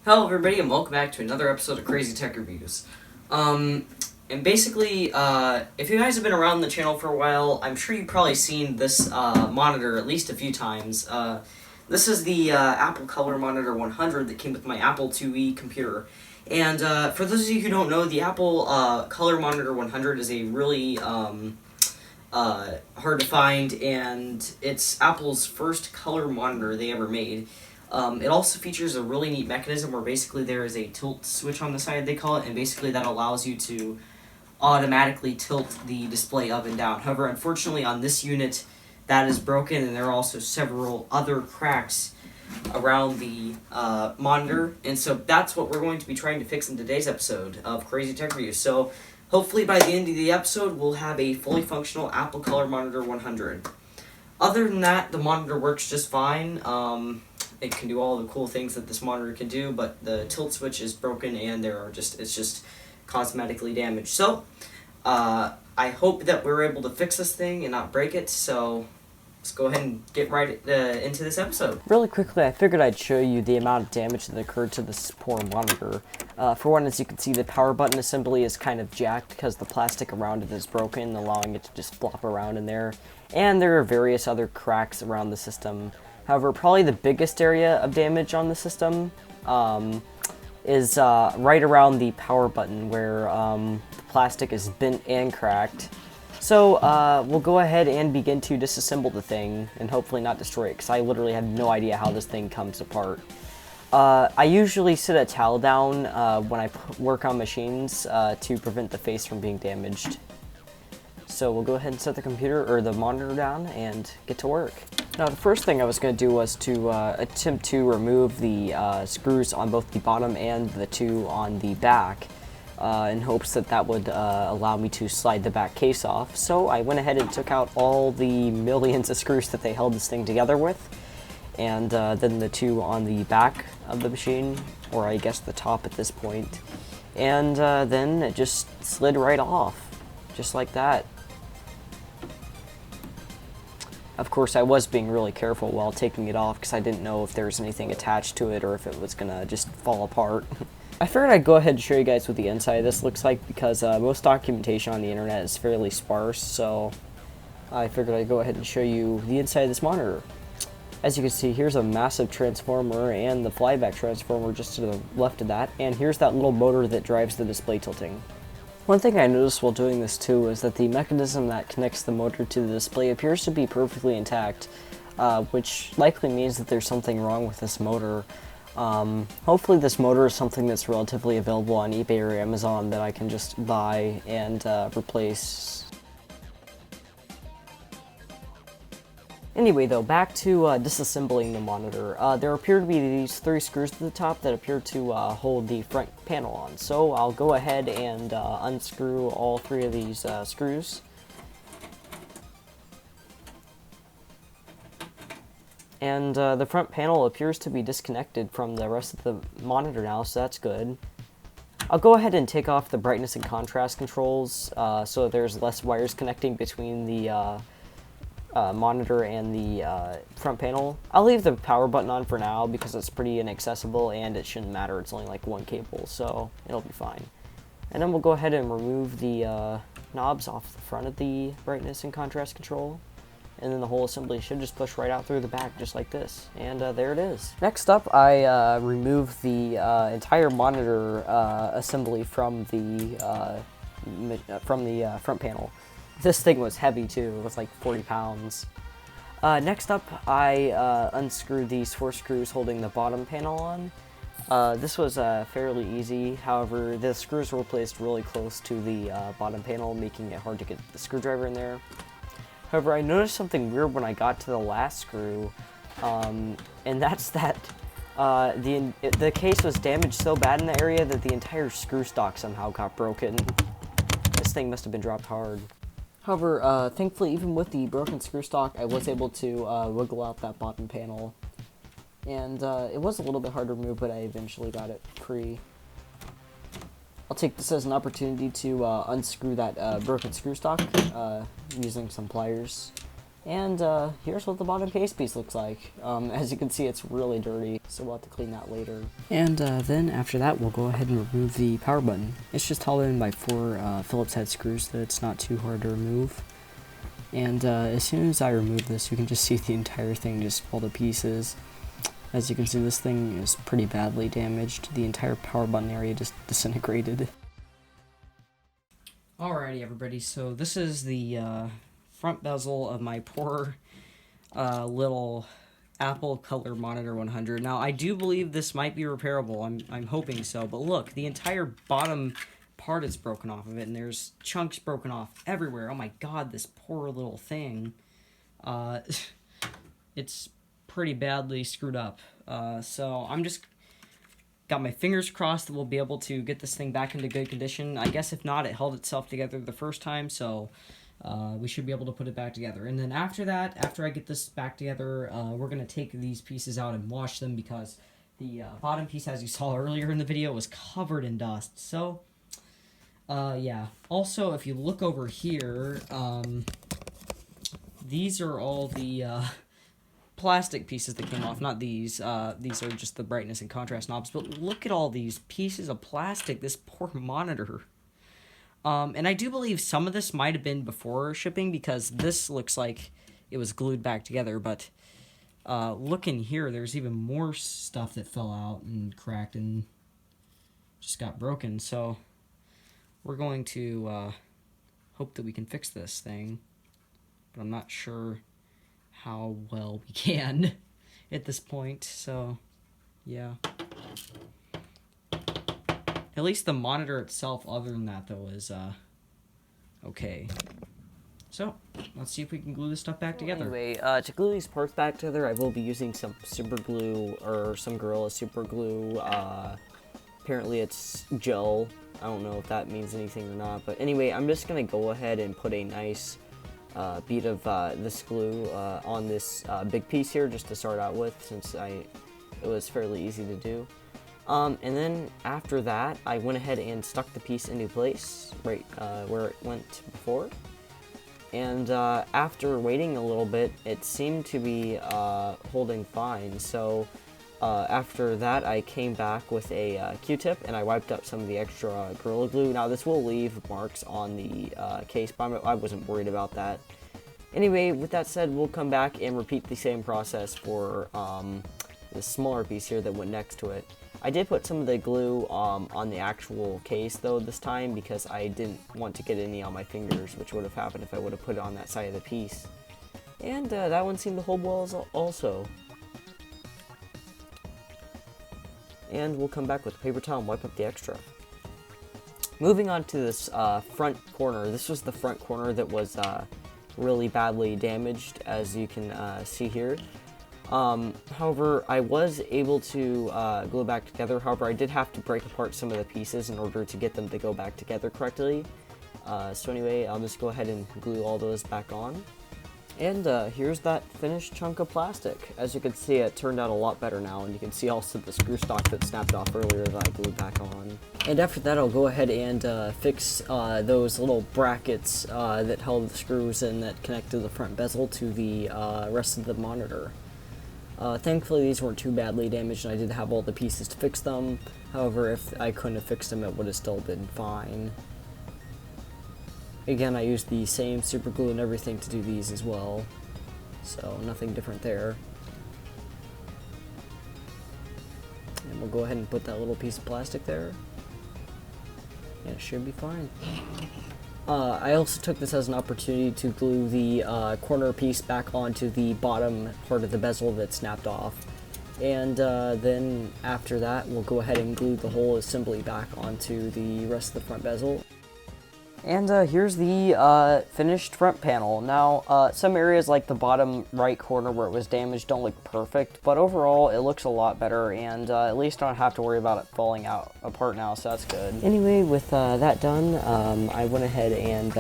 Hello everybody and welcome back to another episode of Crazy Tech Reviews. And basically, if you guys have been around the channel for a while, I'm sure you've probably seen this monitor at least a few times. This is the Apple Color Monitor 100 that came with my Apple IIe computer. And for those of you who don't know, the Apple Color Monitor 100 is a really hard to find, and it's Apple's first color monitor they ever made. It also features a really neat mechanism where basically there is a tilt switch on the side, they call it, and basically that allows you to automatically tilt the display up and down. However, unfortunately on this unit that is broken, and there are also several other cracks around the monitor, and so that's what we're going to be trying to fix in today's episode of Crazy Tech Reviews. So hopefully by the end of the episode we'll have a fully functional Apple Color Monitor 100. Other than that, the monitor works just fine. It can do all the cool things that this monitor can do, but the tilt switch is broken and it's just cosmetically damaged. So, I hope that we're able to fix this thing and not break it, so let's go ahead and get right into this episode. Really quickly, I figured I'd show you the amount of damage that occurred to this poor monitor. For one, as you can see, the power button assembly is kind of jacked because the plastic around it is broken, allowing it to just flop around in there. And there are various other cracks around the system. However, probably the biggest area of damage on the system is right around the power button, where the plastic is bent and cracked. So we'll go ahead and begin to disassemble the thing and hopefully not destroy it, because I literally have no idea how this thing comes apart. I usually sit a towel down when I work on machines to prevent the face from being damaged. So we'll go ahead and set the computer or the monitor down and get to work. Now the first thing I was going to do was to attempt to remove the screws on both the bottom and the two on the back in hopes that that would allow me to slide the back case off. So I went ahead and took out all the millions of screws that they held this thing together with, and then the two on the back of the machine, or I guess the top at this point, and then it just slid right off, just like that. Of course, I was being really careful while taking it off because I didn't know if there was anything attached to it or if it was gonna just fall apart. I figured I'd go ahead and show you guys what the inside of this looks like because most documentation on the internet is fairly sparse, so I figured I'd go ahead and show you the inside of this monitor. As you can see, here's a massive transformer and the flyback transformer just to the left of that, and here's that little motor that drives the display tilting. One thing I noticed while doing this too is that the mechanism that connects the motor to the display appears to be perfectly intact, which likely means that there's something wrong with this motor. Hopefully this motor is something that's relatively available on eBay or Amazon that I can just buy and replace. Anyway though, back to disassembling the monitor. There appear to be these three screws at the top that appear to hold the front panel on. So I'll go ahead and unscrew all three of these screws. And the front panel appears to be disconnected from the rest of the monitor now, so that's good. I'll go ahead and take off the brightness and contrast controls so there's less wires connecting between the monitor and the front panel. I'll leave the power button on for now because it's pretty inaccessible and it shouldn't matter. It's only like one cable, so it'll be fine. And then we'll go ahead and remove the knobs off the front of the brightness and contrast control. And then the whole assembly should just push right out through the back, just like this. And there it is. Next up, I removed the entire monitor assembly from the front panel. This thing was heavy too, it was like 40 pounds. Next up, I unscrewed these four screws holding the bottom panel on. This was fairly easy, however, the screws were placed really close to the bottom panel, making it hard to get the screwdriver in there. However, I noticed something weird when I got to the last screw, and that's that the case was damaged so bad in the area that the entire screw stock somehow got broken. This thing must have been dropped hard. However, thankfully, even with the broken screw stock, I was able to wiggle out that bottom panel. And it was a little bit hard to remove, but I eventually got it free. I'll take this as an opportunity to unscrew that broken screw stock using some pliers. And here's what the bottom case piece looks like. As you can see, it's really dirty, so we'll have to clean that later. And then after that, we'll go ahead and remove the power button. It's just held in by 4 Phillips head screws, so it's not too hard to remove. And as soon as I remove this, you can just see the entire thing just fall to pieces. As you can see, this thing is pretty badly damaged. The entire power button area just disintegrated. Alrighty, everybody, so this is the front bezel of my poor little Apple Color Monitor 100. Now, I do believe this might be repairable. I'm hoping so. But look, the entire bottom part is broken off of it, and there's chunks broken off everywhere. Oh my god, this poor little thing. It's pretty badly screwed up. So I'm just got my fingers crossed that we'll be able to get this thing back into good condition. I guess if not, it held itself together the first time, so we should be able to put it back together. And then after that, after I get this back together, we're going to take these pieces out and wash them because the bottom piece, as you saw earlier in the video, was covered in dust. So, yeah. Also, if you look over here, these are all the plastic pieces that came off. Not these. These are just the brightness and contrast knobs. But look at all these pieces of plastic. This poor monitor. And I do believe some of this might have been before shipping because this looks like it was glued back together. But look in here, there's even more stuff that fell out and cracked and just got broken. So we're going to hope that we can fix this thing. But I'm not sure how well we can at this point. So, yeah. At least the monitor itself, other than that, though, is okay. So, let's see if we can glue this stuff back together. Anyway, to glue these parts back together, I will be using some super glue, or some Gorilla super glue. Apparently it's gel. I don't know if that means anything or not. But anyway, I'm just going to go ahead and put a nice bead of this glue on this big piece here, just to start out with, since it was fairly easy to do. And then after that, I went ahead and stuck the piece into place, right where it went before. And after waiting a little bit, it seemed to be holding fine. So after that, I came back with a Q-tip and I wiped up some of the extra Gorilla Glue. Now, this will leave marks on the case, but I wasn't worried about that. Anyway, with that said, we'll come back and repeat the same process for the smaller piece here that went next to it. I did put some of the glue on the actual case, though, this time, because I didn't want to get any on my fingers, which would have happened if I would have put it on that side of the piece. And that one seemed to hold well also. And we'll come back with a paper towel and wipe up the extra. Moving on to this front corner. This was the front corner that was really badly damaged, as you can see here. However, I was able to glue back together. However, I did have to break apart some of the pieces in order to get them to go back together correctly. So anyway, I'll just go ahead and glue all those back on. And here's that finished chunk of plastic. As you can see, it turned out a lot better now, and you can see also the screw stock that snapped off earlier that I glued back on. And after that, I'll go ahead and fix those little brackets that held the screws in that connect to the front bezel to the rest of the monitor. Thankfully, these weren't too badly damaged, and I did have all the pieces to fix them. However, if I couldn't have fixed them, it would have still been fine. Again, I used the same super glue and everything to do these as well, so nothing different there. And we'll go ahead and put that little piece of plastic there, and it should be fine. I also took this as an opportunity to glue the corner piece back onto the bottom part of the bezel that snapped off. And then after that, we'll go ahead and glue the whole assembly back onto the rest of the front bezel. And here's the finished front panel. Now, some areas like the bottom right corner where it was damaged don't look perfect, but overall it looks a lot better, and at least I don't have to worry about it falling apart now, so that's good. Anyway, with that done, I went ahead and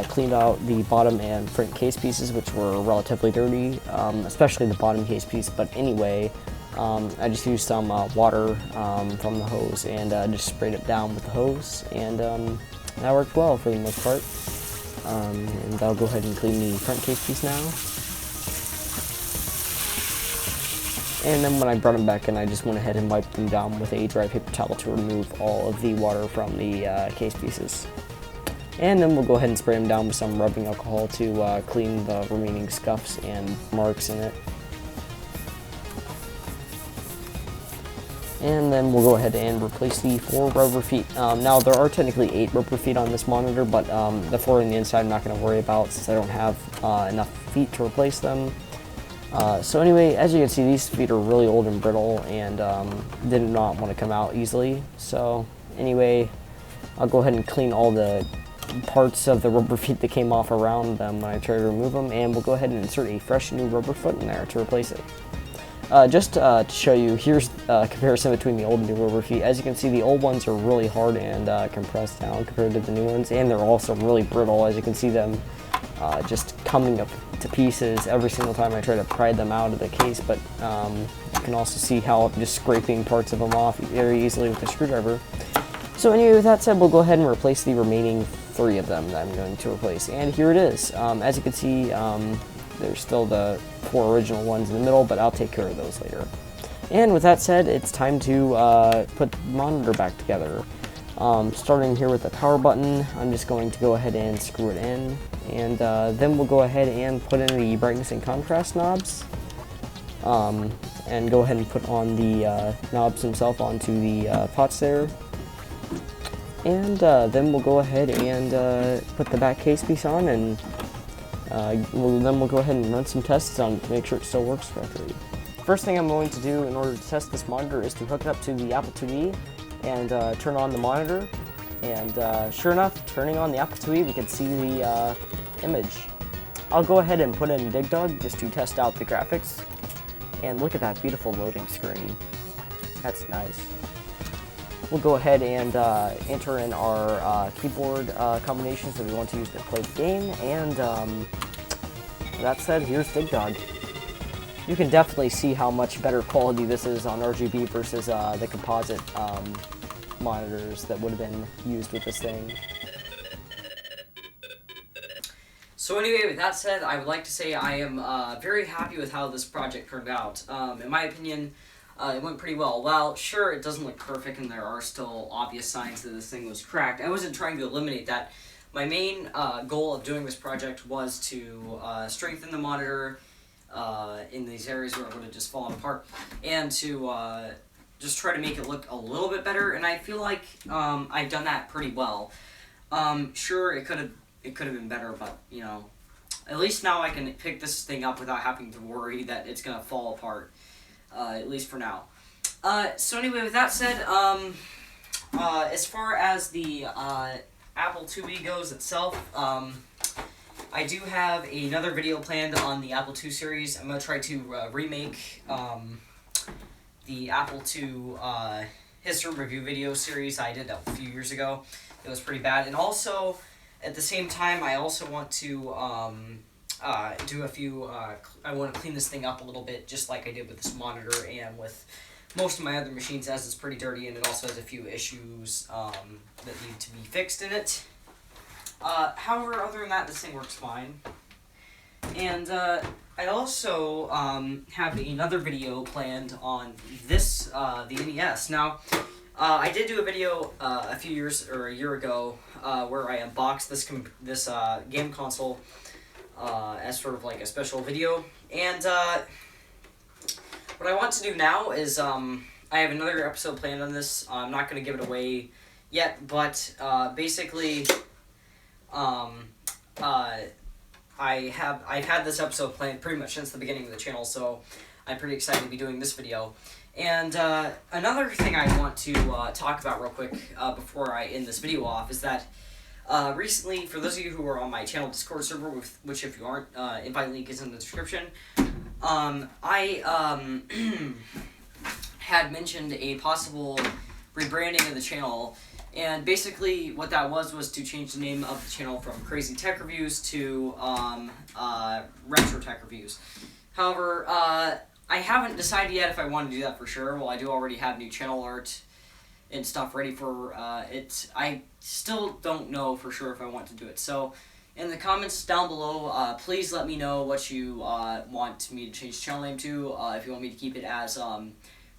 cleaned out the bottom and front case pieces, which were relatively dirty, especially the bottom case piece, but anyway, I just used some water from the hose and just sprayed it down with the hose, and that worked well for the most part. And I'll go ahead and clean the front case piece now. And then when I brought them back in, I just went ahead and wiped them down with a dry paper towel to remove all of the water from the case pieces. And then we'll go ahead and spray them down with some rubbing alcohol to clean the remaining scuffs and marks in it. And then we'll go ahead and replace the 4 rubber feet. Now there are technically 8 rubber feet on this monitor, but the 4 on the inside I'm not going to worry about since I don't have enough feet to replace them. So anyway, as you can see, these feet are really old and brittle and did not want to come out easily. So anyway, I'll go ahead and clean all the parts of the rubber feet that came off around them when I try to remove them, and we'll go ahead and insert a fresh new rubber foot in there to replace it. Just to show you, here's a comparison between the old and new rubber feet. As you can see, the old ones are really hard and compressed down compared to the new ones, and they're also really brittle. As you can see them just coming up to pieces every single time I try to pry them out of the case, but you can also see how I'm just scraping parts of them off very easily with a screwdriver. So anyway, with that said, we'll go ahead and replace the remaining 3 of them that I'm going to replace. And here it is. As you can see, there's still the 4 original ones in the middle, but I'll take care of those later. And with that said, it's time to put the monitor back together. Starting here with the power button, I'm just going to go ahead and screw it in. And then we'll go ahead and put in the brightness and contrast knobs. And go ahead and put on the knobs themselves onto the pots there. And then we'll go ahead and put the back case piece on, and we'll go ahead and run some tests on it to make sure it still works correctly. First thing I'm going to do in order to test this monitor is to hook it up to the Apple IIe and turn on the monitor. And sure enough, turning on the Apple IIe, we can see the image. I'll go ahead and put in DigDog just to test out the graphics. And look at that beautiful loading screen. That's nice. We'll go ahead and enter in our keyboard combinations that we want to use to play the game, and that said, here's DigDog. You can definitely see how much better quality this is on RGB versus the composite monitors that would have been used with this thing. So anyway, with that said, I would like to say I am very happy with how this project turned out. In my opinion, it went pretty well. While sure, it doesn't look perfect and there are still obvious signs that this thing was cracked, I wasn't trying to eliminate that. My main goal of doing this project was to strengthen the monitor in these areas where it would have just fallen apart, and to just try to make it look a little bit better, and I feel like I've done that pretty well. Sure, it could have been better, but, you know, at least now I can pick this thing up without having to worry that it's going to fall apart. At least for now. So anyway, with that said, as far as the Apple IIe goes itself, I do have another video planned on the Apple II series. I'm going to try to remake the Apple II history review video series I did a few years ago. It was pretty bad. And also, at the same time, I also want to do a few, I want to clean this thing up a little bit, just like I did with this monitor and with most of my other machines, as it's pretty dirty and it also has a few issues that need to be fixed in it. However, other than that, this thing works fine. And I also have another video planned on this, the NES. Now, I did do a video a year ago where I unboxed this game console as sort of like a special video, and what I want to do now is I have another episode planned on this. I'm not going to give it away yet, but basically I've had this episode planned pretty much since the beginning of the channel, so I'm pretty excited to be doing this video. And another thing I want to talk about real quick before I end this video off is that recently, for those of you who are on my channel Discord server, which if you aren't, invite link is in the description, I had mentioned a possible rebranding of the channel, and basically what that was to change the name of the channel from Crazy Tech Reviews to Retro Tech Reviews. However, I haven't decided yet if I want to do that for sure. Well, I do already have new channel art and stuff ready for it. I still don't know for sure if I want to do it. So in the comments down below, please let me know what you want me to change the channel name to. If you want me to keep it as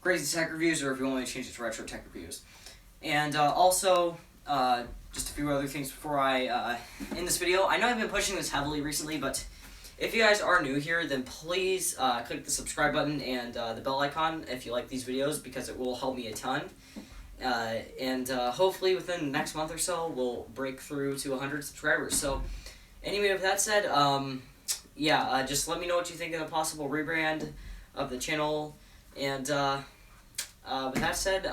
Crazy Tech Reviews, or if you want me to change it to Retro Tech Reviews. And also, just a few other things before I end this video. I know I've been pushing this heavily recently, but if you guys are new here, then please click the subscribe button and the bell icon if you like these videos, because it will help me a ton. And hopefully within the next month or so, we'll break through to 100 subscribers. So anyway, with that said, yeah, just let me know what you think of the possible rebrand of the channel. And with that said,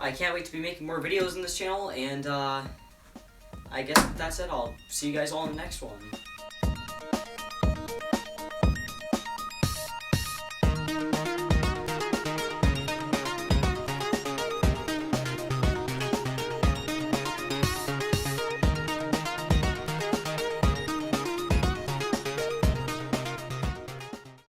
I can't wait to be making more videos in this channel. And I guess with that said, I'll see you guys all in the next one.